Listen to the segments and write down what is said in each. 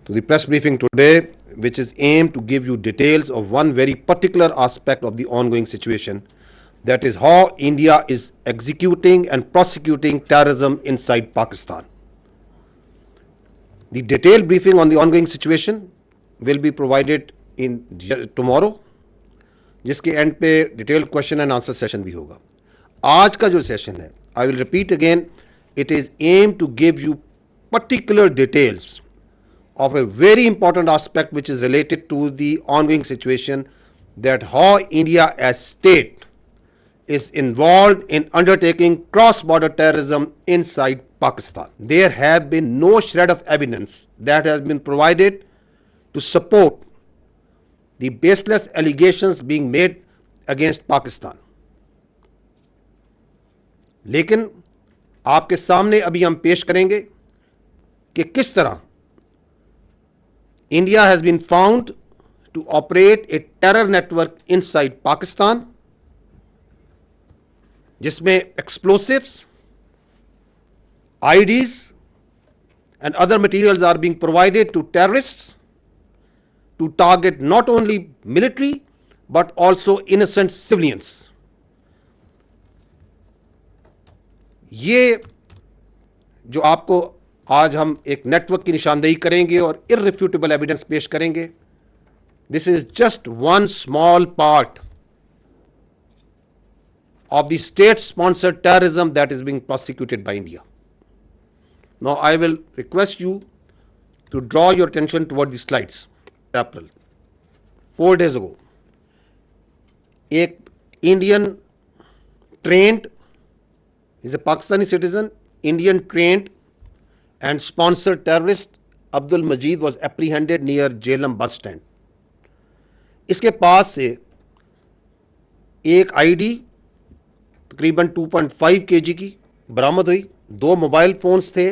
to the press briefing today, which is aimed to give you details of one very particular aspect of the ongoing situation, that is how India is executing and prosecuting terrorism inside Pakistan. The detailed briefing on the ongoing situation will be provided in tomorrow, जिसके end पे detail question and answer session भी होगा. आज का जो session है, I will repeat again, it is aim to give you particular details of a very important aspect which is related to the ongoing situation, that how India as state is involved in undertaking cross-border terrorism inside Pakistan. There have been no shred of evidence that has been provided to support the baseless allegations being made against Pakistan. लेकिन आपके सामने अभी हम पेश करेंगे कि किस तरह India has been found to operate a terror network inside Pakistan, जिसमें explosives, IDs and other materials are being provided to terrorists to target not only military but also innocent civilians. ये जो आपको आज हम एक नेटवर्क की निशानदेही करेंगे और इररिफ्यूटेबल एविडेंस पेश करेंगे, this is just one small part of the state sponsored terrorism that is being prosecuted by India. Now I will request you to draw your attention toward the slides. April 4 days ago, एक Indian trained, is a Pakistani citizen, Indian trained and sponsored terrorist Abdul Majid was apprehended near Jhelum bus stand. इसके पास से एक ID तकरीबन 2.5 kg की बरामद हुई, 2 mobile phones थे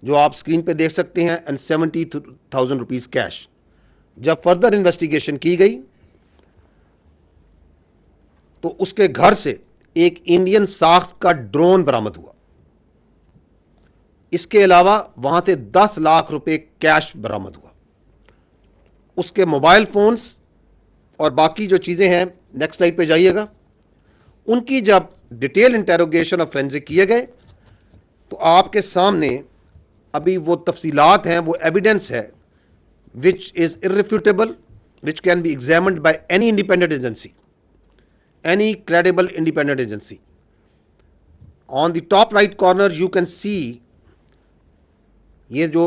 जो आप स्क्रीन पे देख सकते हैं, एंड 70,000 रुपीज़ कैश. जब फर्दर इन्वेस्टिगेशन की गई तो उसके घर से एक इंडियन साख्त का ड्रोन बरामद हुआ. इसके अलावा वहां से 10 लाख रुपए कैश बरामद हुआ. उसके मोबाइल फोन्स और बाकी जो चीजें हैं, नेक्स्ट स्लाइड पे जाइएगा, उनकी जब डिटेल इंटेरोगेशन और फोरेंसिक किए गए तो आपके सामने अभी वो तफसीलात हैं, वो एविडेंस है which is irrefutable, which can be examined by any independent agency, any credible independent agency. On the top right corner you can see ये जो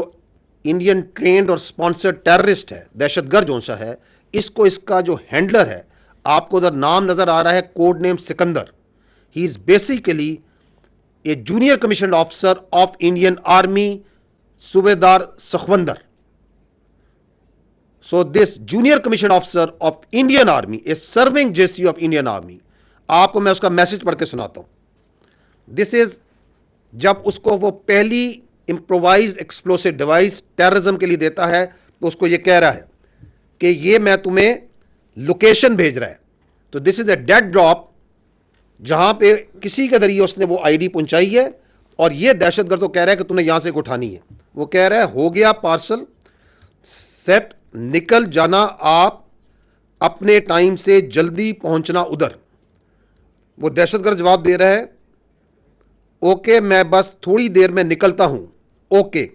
इंडियन ट्रेंड और स्पॉन्सर्ड टेररिस्ट है, दहशतगर्द जो सा है, इसको इसका जो हैंडलर है, आपको उधर नाम नजर आ रहा है, code name Sikandar. He is basically a junior commission officer of Indian army, सूबेदार Sakhwinder. So this junior commission officer of Indian army a serving JC of Indian army. आपको मैं उसका मैसेज पढ़ के सुनाता हूं. दिस इज जब उसको वो पहली इम्प्रोवाइज्ड एक्सप्लोसिव डिवाइस टेररिज्म के लिए देता है तो उसको ये कह रहा है कि ये मैं तुम्हें लोकेशन भेज रहा है. तो this is a dead drop जहां पे किसी के जरिए उसने वो आईडी पहुंचाई है और ये दहशतगर्द तो कह रहा है कि तुमने यहां से उठानी है. वो कह रहा है हो गया पार्सल सेट, निकल जाना आप अपने टाइम से, जल्दी पहुंचना उधर. वो दहशतगर्द जवाब दे रहा है ओके मैं बस थोड़ी देर में निकलता हूं, ओके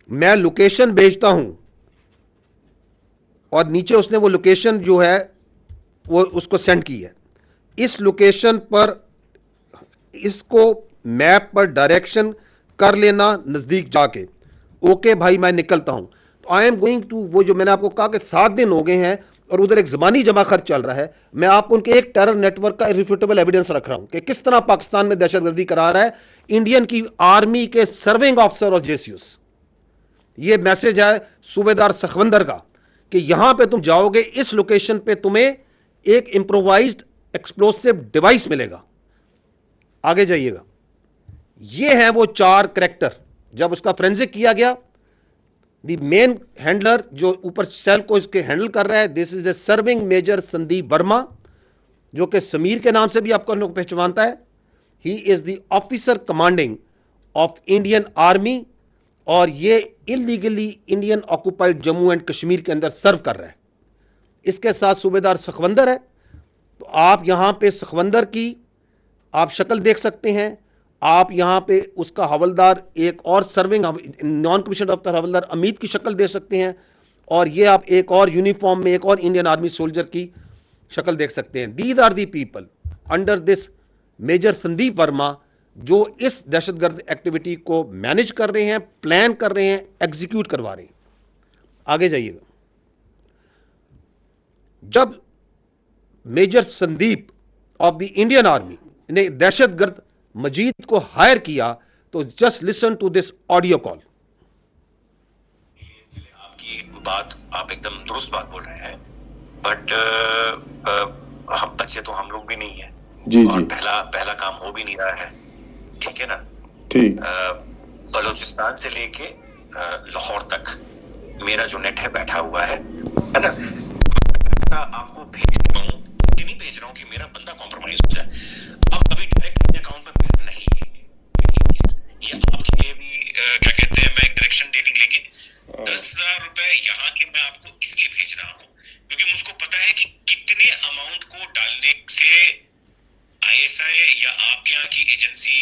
मैं लोकेशन भेजता हूं. और नीचे उसने वो लोकेशन जो है वो उसको सेंड की है. इस लोकेशन पर इसको मैप पर डायरेक्शन कर लेना नज़दीक जाके, ओके भाई मैं निकलता हूं. तो आई एम गोइंग टू, वो जो मैंने आपको कहा कि 7 दिन हो गए हैं और उधर एक ज़बानी जमा खर्च चल रहा है, मैं आपको उनके एक टेरर नेटवर्क का इररिफ्यूटेबल एविडेंस रख रहा हूं कि किस तरह पाकिस्तान में दहशतगर्दी करा रहा है इंडियन की आर्मी के सर्विंग ऑफिसर और जेसीयूस. ये मैसेज है सूबेदार सखवंदर का कि यहां पे तुम जाओगे, इस लोकेशन पे तुम्हें एक इंप्रोवाइज्ड एक्सप्लोसिव डिवाइस मिलेगा. आगे जाइएगा. ये है वो 4 कैरेक्टर. जब उसका फोरेंसिक किया गया, द मेन हैंडलर जो ऊपर सेल को इसके हैंडल कर रहा है, this is a serving major Sandeep Verma, जो कि समीर के नाम से भी आपको लोग पहचानता है. He is the officer commanding of Indian army और ये illegally Indian occupied Jammu and Kashmir के अंदर सर्व कर रहा है। इसके साथ सूबेदार सखवंदर है, तो आप यहाँ पे सखवंदर की आप शक्ल देख सकते हैं। आप यहाँ पे उसका हवलदार एक और सर्विंग नॉन कमीशन ऑफिसर हवलदार अमित की शक्ल देख सकते हैं, और ये आप एक और यूनिफॉर्म में एक और इंडियन आर्मी सोल्जर की शक्ल देख सकते हैं। These are the people under this major Sandeep Verma जो इस दहशतगर्द एक्टिविटी को मैनेज कर रहे हैं, प्लान कर रहे हैं, एग्जीक्यूट करवा रहे हैं। आगे जाइएगा। जब major Sandeep of the Indian army ने दहशतगर्द मजीद को हायर किया, तो just listen to this audio call. आपकी बात, आप एकदम दुरुस्त बात बोल रहे हैं, बट हम बच्चे तो हम लोग भी नहीं है जी और जी पहला काम हो भी नहीं रहा है, ठीक है ना। ठीक बलूचिस्तान से लेके लाहौर तक मेरा जो नेट है बैठा हुआ है ना। आपको भेज रहा हूँ, ये नहीं भेज रहा हूँ कि मेरा बंदा कॉम्प्रोमाइज हो जाए। अब अभी डायरेक्ट अपने अकाउंट में पैसा नहीं है, ये आपके लिए भी क्या कहते हैं, मैं एक डायरेक्शन डेटिंग लेके 10,000 रुपए यहाँ के मैं आपको इसलिए भेज रहा हूँ क्योंकि मुझको पता है कि कितने अमाउंट को डालने से आईएसआई या आपके यहाँ की एजेंसी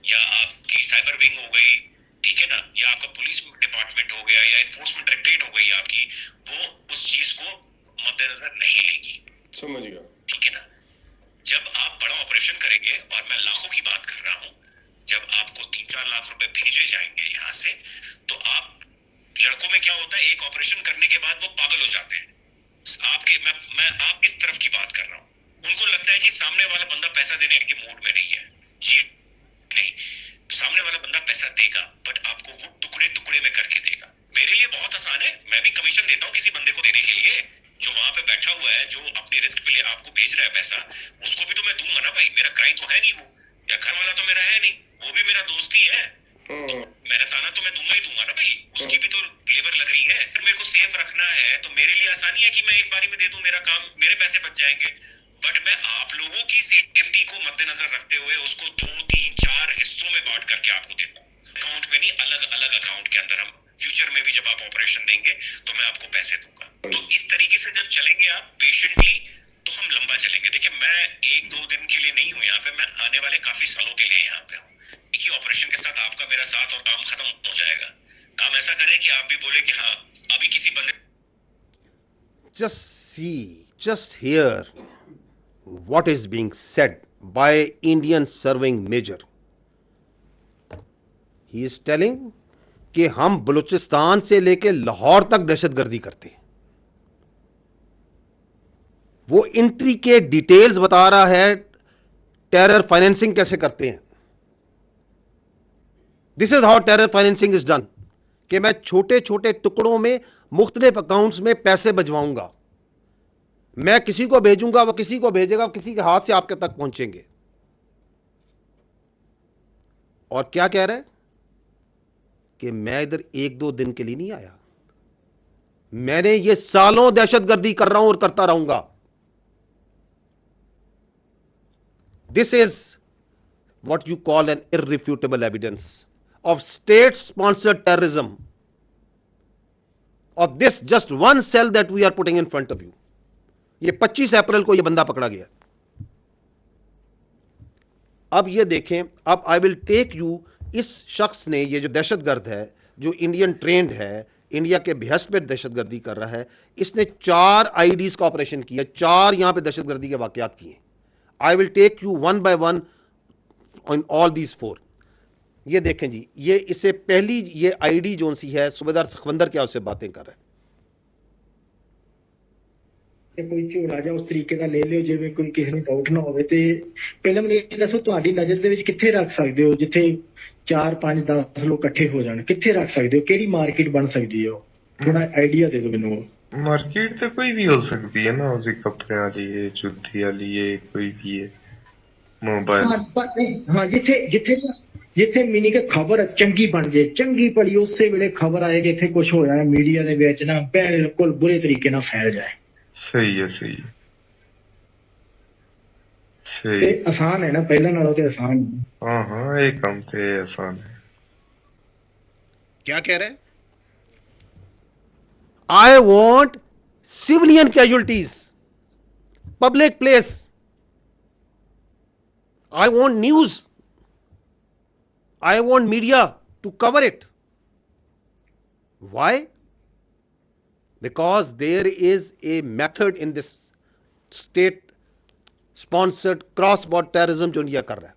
या आपकी साइबर विंग हो गई, ठीक है ना, या आपका पुलिस डिपार्टमेंट हो गया या एनफोर्समेंट डायरेक्टरेट हो गई आपकी, वो उस चीज को मद्देनजर नहीं लेगी। समझ गया। ठीक है ना। जब आप बड़ा ऑपरेशन करेंगे, और मैं लाखों की बात कर रहा हूँ, जब आपको 3-4 लाख रुपए भेजे जाएंगे यहाँ से, तो आप लड़कों में क्या होता है, एक ऑपरेशन करने के बाद वो पागल हो जाते हैं। मैं आप इस तरफ की बात कर रहा हूँ। उनको लगता है जी सामने वाला बंदा पैसा देने के मूड में नहीं है। जी नहीं, सामने वाला बंदा पैसा देगा, बट आपको वो टुकड़े टुकड़े में करके देगा। मेरे लिए बहुत आसान है, मैं भी कमीशन देता हूँ किसी बंदे को देने के लिए, जो वहां पे बैठा हुआ है, जो अपनी रिस्क पे आपको भेज रहा है पैसा, उसको भी तो मैं दूंगा ना भाई। मेरा क्राइम तो है नहीं वो, या घर वाला तो मेरा है नहीं, वो भी मेरा दोस्त ही है, तो मेरा ताना तो मैं दूंगा ही दूंगा ना भाई। उसकी भी तो लेबर लग रही है। फिर मेरे को सेफ रखना है तो मेरे लिए आसानी है कि मैं एक बारी में दे दूं, मेरा काम, मेरे पैसे बच जाएंगे। बट मैं आप लोगों की सेफ्टी को मद्देनजर रखते हुए उसको 2-3-4 हिस्सों में बांट करके आपको देता हूँ, अकाउंट में नहीं, अलग अलग अकाउंट के अंदर। हम फ्यूचर में भी जब आप ऑपरेशन देंगे तो मैं आपको पैसे दूंगा। तो इस तरीके से जब चलेंगे आप पेशेंटली, तो हम लंबा चलेंगे। देखिए, मैं 1-2 दिन के लिए नहीं हूँ यहाँ पे, मैं आने वाले काफी सालों के लिए यहाँ पे हूँ। एक ही ऑपरेशन के साथ आपका मेरा साथ और काम खत्म हो जाएगा। काम ऐसा करें कि आप भी बोले कि हाँ, अभी किसी बंदे just hear what is being said by Indian serving major. He is telling कि हम बलूचिस्तान से लेके लाहौर तक दहशतगर्दी करते हैं। वो इंट्रिकेट डिटेल्स बता रहा है, टेरर फाइनेंसिंग कैसे करते हैं। This is how terror financing is done, कि मैं छोटे छोटे टुकड़ों में मुख्तलिफ अकाउंट्स में पैसे भिजवाऊंगा, मैं किसी को भेजूंगा, वो किसी को भेजेगा, किसी के हाथ से आपके तक पहुंचेंगे। और क्या कह रहा है कि मैं इधर 1-2 दिन के लिए नहीं आया, मैंने ये सालों दहशतगर्दी कर रहा हूं और करता रहूंगा। This is what you call an irrefutable evidence of state sponsored terrorism of this just one cell that we are putting in front of you. ये 25 अप्रैल को ये बंदा पकड़ा गया। अब ये देखें, अब आई विल टेक यू, इस शख्स ने, ये जो दहशतगर्द है, जो इंडियन ट्रेंड है, इंडिया के बेहस्त पे दहशतगर्दी कर रहा है, इसने 4 आईडीज का ऑपरेशन किया, 4 यहां पे दहशतगर्दी के वाकयात किए। I will take you one by one on all these 4। ये देखें जी, ये इससे पहली ये आईडी जोन सी है, सूबेदार सखवंदर क्या उससे बातें कर रहा है। ਕੋਈ ਝੋਲਾ ਜਾਂ ਉਸ ਤਰੀਕੇ ਦਾ ਲੈ ਲਿਓ ਜਿਵੇਂ ਕੋਈ ਕਿਸੇ ਨੂੰ ਡਾਊਟ ਨਾ ਹੋਵੇ। ਤੇ ਪਹਿਲਾਂ ਮੈਨੂੰ ਇਹ ਦੱਸੋ, ਤੁਹਾਡੀ ਨਜ਼ਰ ਦੇ ਵਿੱਚ ਕਿੱਥੇ ਰੱਖ ਸਕਦੇ ਹੋ ਜਿੱਥੇ 4-5-10 ਲੋਕ ਇਕੱਠੇ ਹੋ ਜਾਣ? ਕਿੱਥੇ ਰੱਖ ਸਕਦੇ ਹੋ? ਕਿਹੜੀ ਮਾਰਕੀਟ ਬਣ ਸਕਦੀ ਹੈ? ਥੋੜਾ ਆਈਡੀਆ ਦੇ ਦਿਓ ਮੈਨੂੰ। मार्केट तो कोई भी हो सकती है ना, उसी कपड़े वाली है, जूती वाली है, कोई भी है, मोबाइल। हाँ, ਜਿੱਥੇ ਮੀਨਿੰਗ ਕਿ ਖਬਰ ਚੰਗੀ ਬਣ ਜੇ, ਚੰਗੀ ਭਲੀ ਉਸੇ ਵੇਲੇ ਖਬਰ ਆਏ ਕਿ ਇੱਥੇ ਕੁਝ ਹੋਇਆ ਹੈ, ਮੀਡੀਆ ਦੇ ਵਿੱਚ ਨਾ ਬਿਲਕੁਲ ਬੁਰੇ ਤਰੀਕੇ ਨਾਲ ਫੈਲ ਜਾਏ। सही है, सही है, सही। ਤੇ ਆਸਾਨ ਹੈ ਨਾ, ਪਹਿਲਾਂ ਨਾਲੋਂ ਤੇ ਆਸਾਨ। हाँ हाँ, ये काम तो आसान है। क्या कह रहे हैं? I want civilian casualties, public place, I want news, I want media to cover it. Why? Because there is a method in this state sponsored cross border terrorism जो इंडिया कर रहा है.